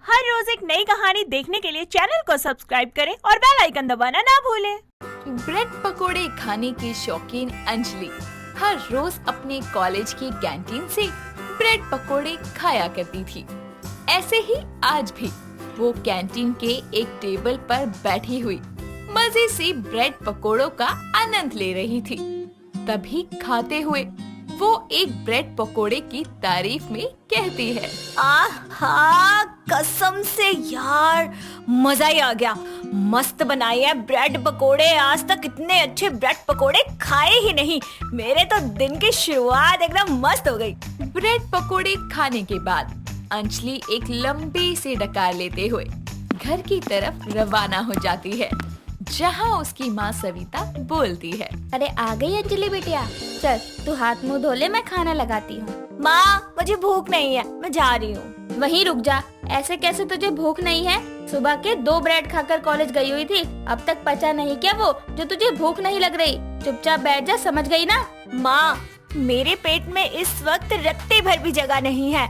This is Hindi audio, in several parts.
हर रोज एक नई कहानी देखने के लिए चैनल को सब्सक्राइब करें और बेल आइकन दबाना ना भूलें। ब्रेड पकोड़े खाने की शौकीन अंजलि हर रोज अपने कॉलेज की कैंटीन से ब्रेड पकोड़े खाया करती थी। ऐसे ही आज भी वो कैंटीन के एक टेबल पर बैठी हुई मजे से ब्रेड पकोड़ों का आनंद ले रही थी। तभी खाते हुए वो एक ब्रेड पकोड़े की तारीफ में कहती है, आहा, कसम से यार मजा ही आ गया। मस्त बनाए हैं ब्रेड पकोड़े। आज तक इतने अच्छे ब्रेड पकोड़े खाए ही नहीं। मेरे तो दिन की शुरुआत एकदम मस्त हो गई। ब्रेड पकोड़े खाने के बाद अंजलि एक लंबी सी डकार लेते हुए घर की तरफ रवाना हो जाती है, जहाँ उसकी माँ सविता बोलती है, अरे आ गई अंजलि बेटिया, चल तू हाथ मुंह धो ले, मैं खाना लगाती हूँ। माँ मुझे भूख नहीं है, मैं जा रही हूँ। वहीं रुक जा, ऐसे कैसे तुझे भूख नहीं है? सुबह के 2 ब्रेड खाकर कॉलेज गई हुई थी, अब तक पचा नहीं क्या वो जो तुझे भूख नहीं लग रही? चुपचाप बैठ जा, समझ गई ना? माँ मेरे पेट में इस वक्त रत्ते भर भी जगह नहीं है।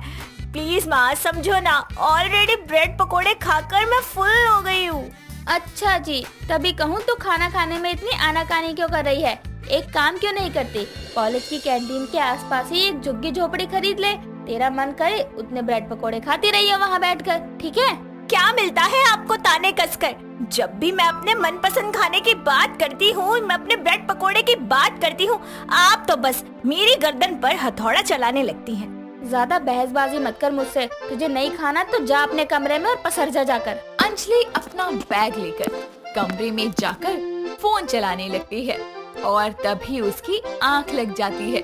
प्लीज माँ समझो ना, ऑलरेडी ब्रेड पकोड़े खाकर मैं फुल हो गई हूँ। अच्छा जी, तभी कहूँ तो खाना खाने में इतनी आनाकानी क्यों कर रही है? एक काम क्यों नहीं करती, कॉलेज की कैंटीन के आसपास ही एक झुग्गी झोपड़ी खरीद ले। तेरा मन करे उतने ब्रेड पकोड़े खाती रहिए वहाँ बैठकर, ठीक है? क्या मिलता है आपको ताने कसकर? जब भी मैं अपने मनपसंद खाने की बात करती हूँ, मैं अपने ब्रेड पकोड़े की बात करती हूँ, आप तो बस मेरी गर्दन पर हथौड़ा चलाने लगती हैं। ज्यादा बहसबाजी मत कर मुझसे, तुझे नहीं खाना तो जा अपने कमरे में और पसर जा जाकर। अंजलि अपना बैग लेकर कमरे में जाकर फोन चलाने लगती है और तभी उसकी आंख लग जाती है।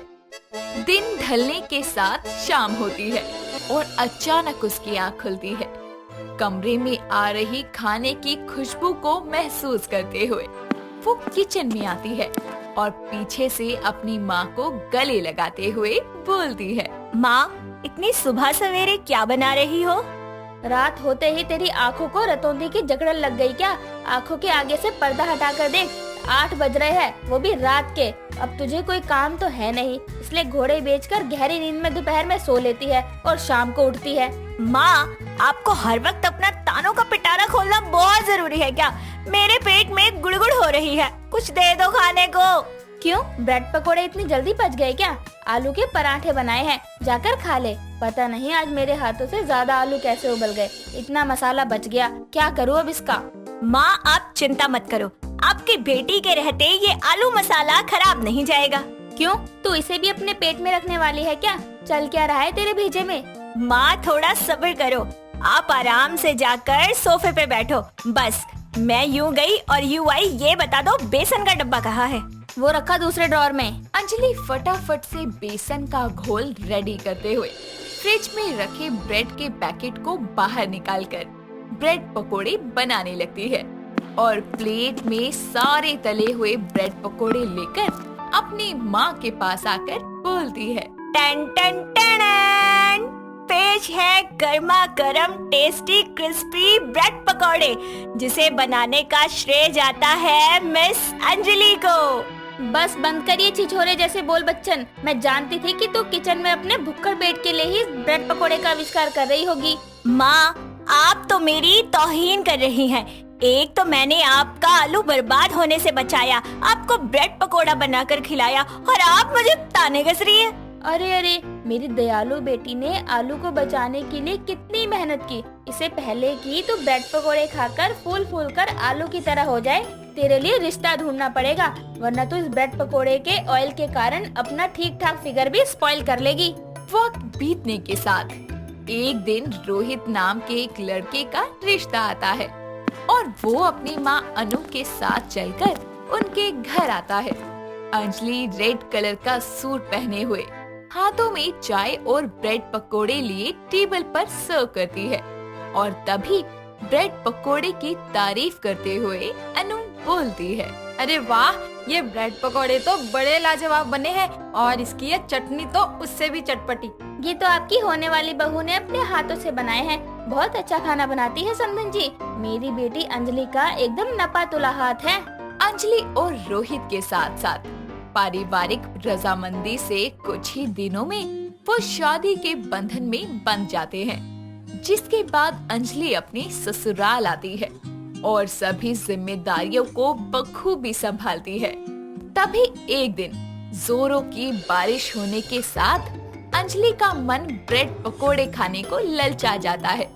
दिन ढलने के साथ शाम होती है और अचानक उसकी आंख खुलती है। कमरे में आ रही खाने की खुशबू को महसूस करते हुए वो किचन में आती है और पीछे से अपनी माँ को गले लगाते हुए बोलती है, माँ इतनी सुबह सवेरे क्या बना रही हो? रात होते ही तेरी आँखों को रतौंधी की जकड़न लग गई क्या? आँखों के आगे से पर्दा हटाकर देख, 8 बज रहे हैं, वो भी रात के। अब तुझे कोई काम तो है नहीं, इसलिए घोड़े बेचकर गहरी नींद में दोपहर में सो लेती है और शाम को उठती है। माँ आपको हर वक्त अपना तानों का पिटारा खोलना बहुत जरूरी है क्या? मेरे पेट में गुड़गुड़ हो रही है, कुछ दे दो खाने को। क्यों, ब्रेड पकोड़े इतनी जल्दी पच गए क्या? आलू के पराठे बनाए हैं, जाकर खा ले। पता नहीं आज मेरे हाथों से ज्यादा आलू कैसे उबल गए, इतना मसाला बच गया, क्या करूँ अब इसका? माँ आप चिंता मत करो, आपकी बेटी के रहते ये आलू मसाला खराब नहीं जाएगा। क्यों, तू इसे भी अपने पेट में रखने वाली है क्या? चल क्या रहा है तेरे भेजे में? माँ थोड़ा सब्र करो, आप आराम से जाकर सोफे पे बैठो। बस मैं यूँ गई और यूँ आई, ये बता दो बेसन का डब्बा कहाँ है? वो रखा दूसरे ड्रॉर में। अंजलि फटाफट से बेसन का घोल रेडी करते हुए फ्रिज में रखे ब्रेड के पैकेट को बाहर निकालकर ब्रेड पकोड़े बनाने लगती है और प्लेट में सारे तले हुए ब्रेड पकोड़े लेकर अपनी माँ के पास आकर बोलती है, टन टन टन, पेश है गर्मा गर्म टेस्टी क्रिस्पी ब्रेड पकोड़े, जिसे बनाने का श्रेय जाता है मिस अंजलि को। बस बंद करिए छिछोरे जैसे बोल बच्चन। मैं जानती थी कि तू किचन में अपने भुक्कड़ पेट के लिए ही ब्रेड पकोड़े का आविष्कार कर रही होगी। माँ आप तो मेरी तौहीन कर रही हैं। एक तो मैंने आपका आलू बर्बाद होने से बचाया, आपको ब्रेड पकोड़ा बनाकर खिलाया, और आप मुझे ताने कस रही है। अरे अरे, मेरी दयालु बेटी ने आलू को बचाने के लिए कितनी मेहनत की। इसे पहले की तो ब्रेड पकोड़े खाकर फूल फूल कर आलू की तरह हो जाए। तेरे लिए रिश्ता ढूंढना पड़ेगा, वरना तो इस ब्रेड पकोड़े के ऑयल के कारण अपना ठीक ठाक फिगर भी स्पॉइल कर लेगी। वक्त बीतने के साथ एक दिन रोहित नाम के एक लड़के का रिश्ता आता है और वो अपनी माँ अनु के साथ चलकर उनके घर आता है। अंजलि रेड कलर का सूट पहने हुए हाथों में चाय और ब्रेड पकोड़े लिए टेबल पर सर्व करती है और तभी ब्रेड पकोड़े की तारीफ करते हुए अनु बोलती है, अरे वाह, ये ब्रेड पकोड़े तो बड़े लाजवाब बने हैं और इसकी ये चटनी तो उससे भी चटपटी। ये तो आपकी होने वाली बहू ने अपने हाथों से बनाए हैं। बहुत अच्छा खाना बनाती है समधन जी। मेरी बेटी अंजलि का एकदम नपा तुला हाथ है। अंजलि और रोहित के साथ साथ पारिवारिक रजामंदी से कुछ ही दिनों में वो शादी के बंधन में बंध जाते हैं, जिसके बाद अंजलि अपनी ससुराल आती है और सभी जिम्मेदारियों को बखूबी संभालती है। तभी एक दिन जोरों की बारिश होने के साथ अंजलि का मन ब्रेड पकोड़े खाने को ललचा जाता है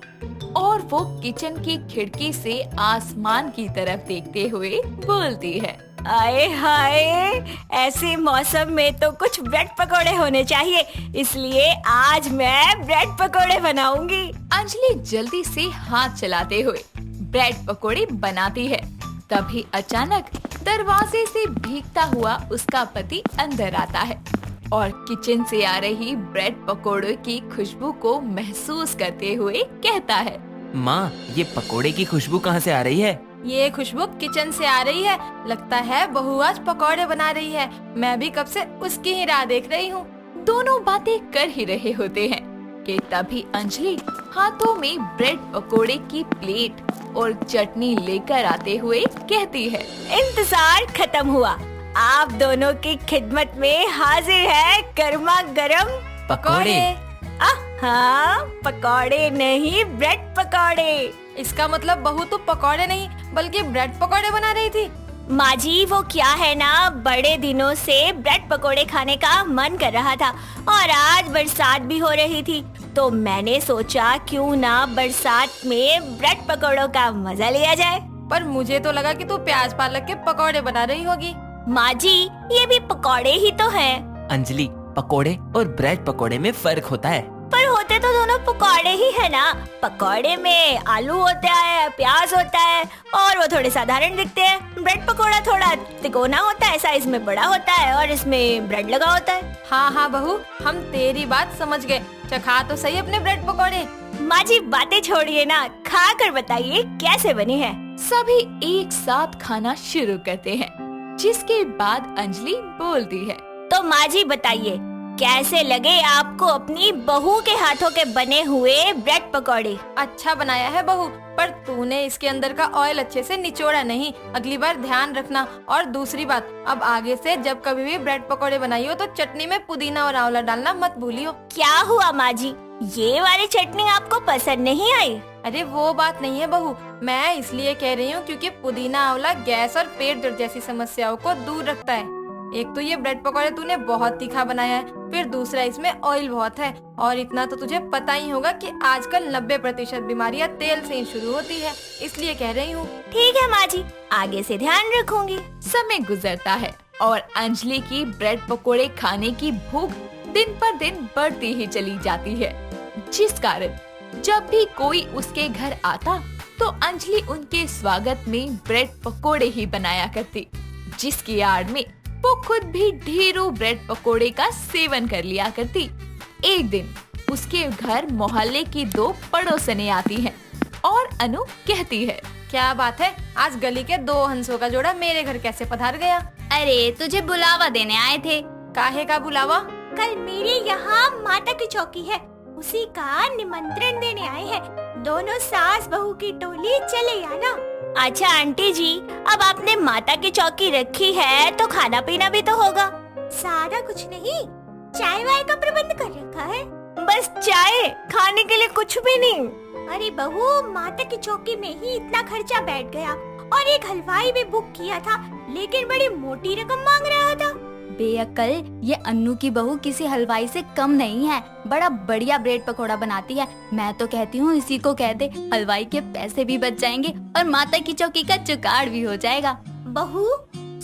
और वो किचन की खिड़की से आसमान की तरफ देखते हुए बोलती है, आए हाय, ऐसे मौसम में तो कुछ ब्रेड पकोड़े होने चाहिए, इसलिए आज मैं ब्रेड पकोड़े बनाऊंगी। अंजलि जल्दी से हाथ चलाते हुए ब्रेड पकोड़े बनाती है। तभी अचानक दरवाजे से भीगता हुआ उसका पति अंदर आता है और किचन से आ रही ब्रेड पकोड़े की खुशबू को महसूस करते हुए कहता है, माँ, ये पकोड़े की खुशबू कहाँ से आ रही है? ये खुशबू किचन से आ रही है। लगता है बहू आज पकौड़े बना रही है। मैं भी कब से उसकी ही राह देख रही हूँ। दोनों बातें कर ही रहे होते हैं कि तभी अंजलि हाथों में ब्रेड पकोड़े की प्लेट और चटनी लेकर आते हुए कहती है, इंतजार खत्म हुआ, आप दोनों की खिदमत में हाजिर है गर्मा गर्म पकोड़े। हाँ, पकोड़े नहीं, ब्रेड पकोड़े। इसका मतलब बहू तो पकौड़े नहीं बल्कि ब्रेड पकौड़े बना रही थी। माँ जी, वो क्या है ना, बड़े दिनों से ब्रेड पकोड़े खाने का मन कर रहा था और आज बरसात भी हो रही थी, तो मैंने सोचा क्यों ना बरसात में ब्रेड पकोड़ों का मजा लिया जाए। पर मुझे तो लगा कि तू प्याज पालक के पकौड़े बना रही होगी। माँ जी, ये भी पकोड़े ही तो हैं। अंजलि, पकोड़े और ब्रेड पकोड़े में फर्क होता है। पर होते तो दोनों पकोड़े ही है ना। पकोड़े में आलू होता है, प्याज होता है और वो थोड़े साधारण दिखते हैं। ब्रेड पकोड़ा थोड़ा तिकोना होता है, साइज में बड़ा होता है और इसमें ब्रेड लगा होता है। हाँ हाँ बहू, हम तेरी बात समझ गए। चखा तो सही अपने ब्रेड पकौड़े। माँ जी, बातें छोड़िए ना, खा कर बताइए कैसे बनी है। सभी एक साथ खाना शुरू करते हैं, जिसके बाद अंजलि बोलती है, तो माँ जी बताइए, कैसे लगे आपको अपनी बहू के हाथों के बने हुए ब्रेड पकौड़े? अच्छा बनाया है बहू, पर तूने इसके अंदर का ऑयल अच्छे से निचोड़ा नहीं। अगली बार ध्यान रखना। और दूसरी बात, अब आगे से जब कभी भी ब्रेड पकौड़े बनाइयो तो चटनी में पुदीना और आंवला डालना मत भूलियो। क्या हुआ माँ जी, ये वाली चटनी आपको पसंद नहीं आई? अरे वो बात नहीं है बहू, मैं इसलिए कह रही हूँ क्योंकि पुदीना आंवला गैस और पेट दर्द जैसी समस्याओं को दूर रखता है। एक तो ये ब्रेड पकौड़े तूने बहुत तीखा बनाया है, फिर दूसरा इसमें ऑयल बहुत है, और इतना तो तुझे पता ही होगा कि आजकल 90% बीमारियां तेल से ही शुरू होती है, इसलिए कह रही हूँ। ठीक है माँ जी, आगे से ध्यान रखूंगी। समय गुजरता है और अंजलि की ब्रेड पकोड़े खाने की भूख दिन पर दिन बढ़ती ही चली जाती है, जिस कारण जब भी कोई उसके घर आता तो अंजलि उनके स्वागत में ब्रेड पकोड़े ही बनाया करती, जिसकी आड़ में वो खुद भी ढेरों ब्रेड पकोड़े का सेवन कर लिया करती। एक दिन उसके घर मोहल्ले की 2 पड़ोसनें आती हैं और अनु कहती है, क्या बात है, आज गली के 2 हंसों का जोड़ा मेरे घर कैसे पधार गया? अरे तुझे बुलावा देने आए थे। काहे का बुलावा? कल मेरे यहाँ माता की चौकी है, उसी का निमंत्रण देने आए हैं। दोनों सास बहू की टोली चले आना। अच्छा आंटी जी, अब आपने माता की चौकी रखी है तो खाना पीना भी तो होगा। सारा कुछ नहीं, चाय वाय का प्रबंध कर रखा है। बस चाय, खाने के लिए कुछ भी नहीं। अरे बहू, माता की चौकी में ही इतना खर्चा बैठ गया और एक हलवाई भी बुक किया था, लेकिन बड़ी मोटी रकम मांग रहा था। बेअक्ल, ये अन्नू की बहू किसी हलवाई से कम नहीं है, बड़ा बढ़िया ब्रेड पकोड़ा बनाती है। मैं तो कहती हूँ इसी को कह दे, हलवाई के पैसे भी बच जाएंगे और माता की चौकी का जुगाड़ भी हो जाएगा। बहू,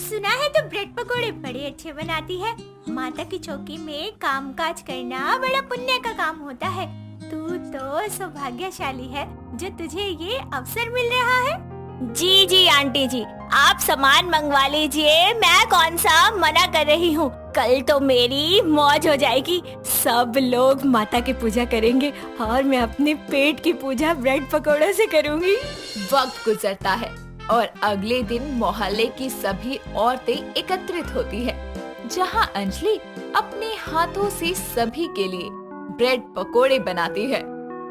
सुना है तो ब्रेड पकोड़े बड़े अच्छे बनाती है। माता की चौकी में कामकाज करना बड़ा पुण्य का काम होता है। तू तो सौभाग्यशाली है जो तुझे ये अवसर मिल रहा है। जी जी आंटी जी, आप सामान मंगवा लीजिए, मैं कौन सा मना कर रही हूँ। कल तो मेरी मौज हो जाएगी, सब लोग माता की पूजा करेंगे और मैं अपने पेट की पूजा ब्रेड पकोड़ों से करूँगी। वक्त गुजरता है और अगले दिन मोहल्ले की सभी औरतें एकत्रित होती है, जहां अंजलि अपने हाथों से सभी के लिए ब्रेड पकोड़े बनाती है।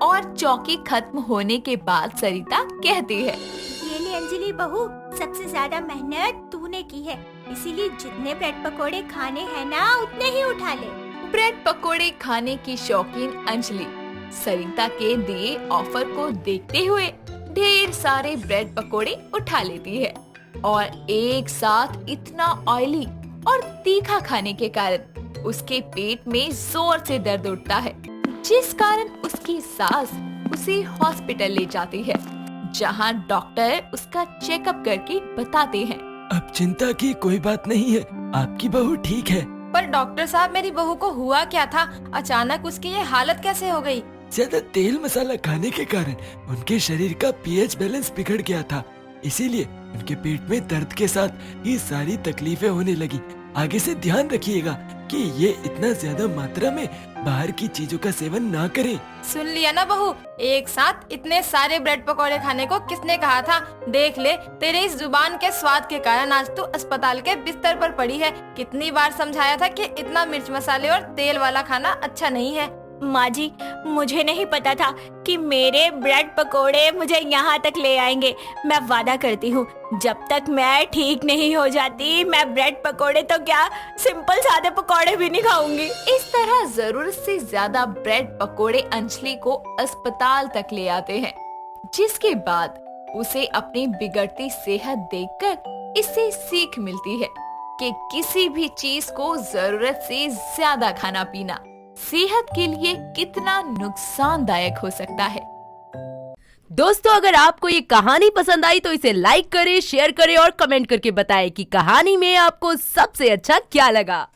और चौकी खत्म होने के बाद सरिता कहती है, ये ले अंजलि बहू, सबसे ज्यादा मेहनत तूने की है, इसीलिए जितने ब्रेड पकोड़े खाने हैं ना उतने ही उठा ले। ब्रेड पकोड़े खाने की शौकीन अंजलि सरिता के दिए ऑफर को देखते हुए ढेर सारे ब्रेड पकोड़े उठा लेती है और एक साथ इतना ऑयली और तीखा खाने के कारण उसके पेट में जोर से दर्द उठता है, जिस कारण उसकी सास उसे हॉस्पिटल ले जाती है, जहां डॉक्टर उसका चेकअप करके बताते हैं। अब चिंता की कोई बात नहीं है, आपकी बहू ठीक है। पर डॉक्टर साहब, मेरी बहू को हुआ क्या था? अचानक उसकी ये हालत कैसे हो गई? ज्यादा तेल मसाला खाने के कारण उनके शरीर का पीएच बैलेंस बिगड़ गया था, इसीलिए उनके पेट में दर्द के साथ ये सारी तकलीफें होने लगी। आगे से ध्यान रखिएगा कि ये इतना ज्यादा मात्रा में बाहर की चीजों का सेवन ना करें। सुन लिया ना बहू, एक साथ इतने सारे ब्रेड पकौड़े खाने को किसने कहा था? देख ले, तेरे इस जुबान के स्वाद के कारण आज तू अस्पताल के बिस्तर पर पड़ी है। कितनी बार समझाया था कि इतना मिर्च मसाले और तेल वाला खाना अच्छा नहीं है। माँ जी, मुझे नहीं पता था कि मेरे ब्रेड पकोड़े मुझे यहाँ तक ले आएंगे। मैं वादा करती हूँ, जब तक मैं ठीक नहीं हो जाती मैं ब्रेड पकोड़े तो क्या, सिंपल सादे पकोड़े भी नहीं खाऊंगी। इस तरह जरूरत से ज्यादा ब्रेड पकोड़े अंजलि को अस्पताल तक ले आते हैं, जिसके बाद उसे अपनी बिगड़ती सेहत देखकर इससे सीख मिलती है कि किसी भी चीज को जरूरत से ज्यादा खाना पीना सेहत के लिए कितना नुकसानदायक हो सकता है। दोस्तों, अगर आपको ये कहानी पसंद आई तो इसे लाइक करें, शेयर करें और कमेंट करके बताएं कि कहानी में आपको सबसे अच्छा क्या लगा।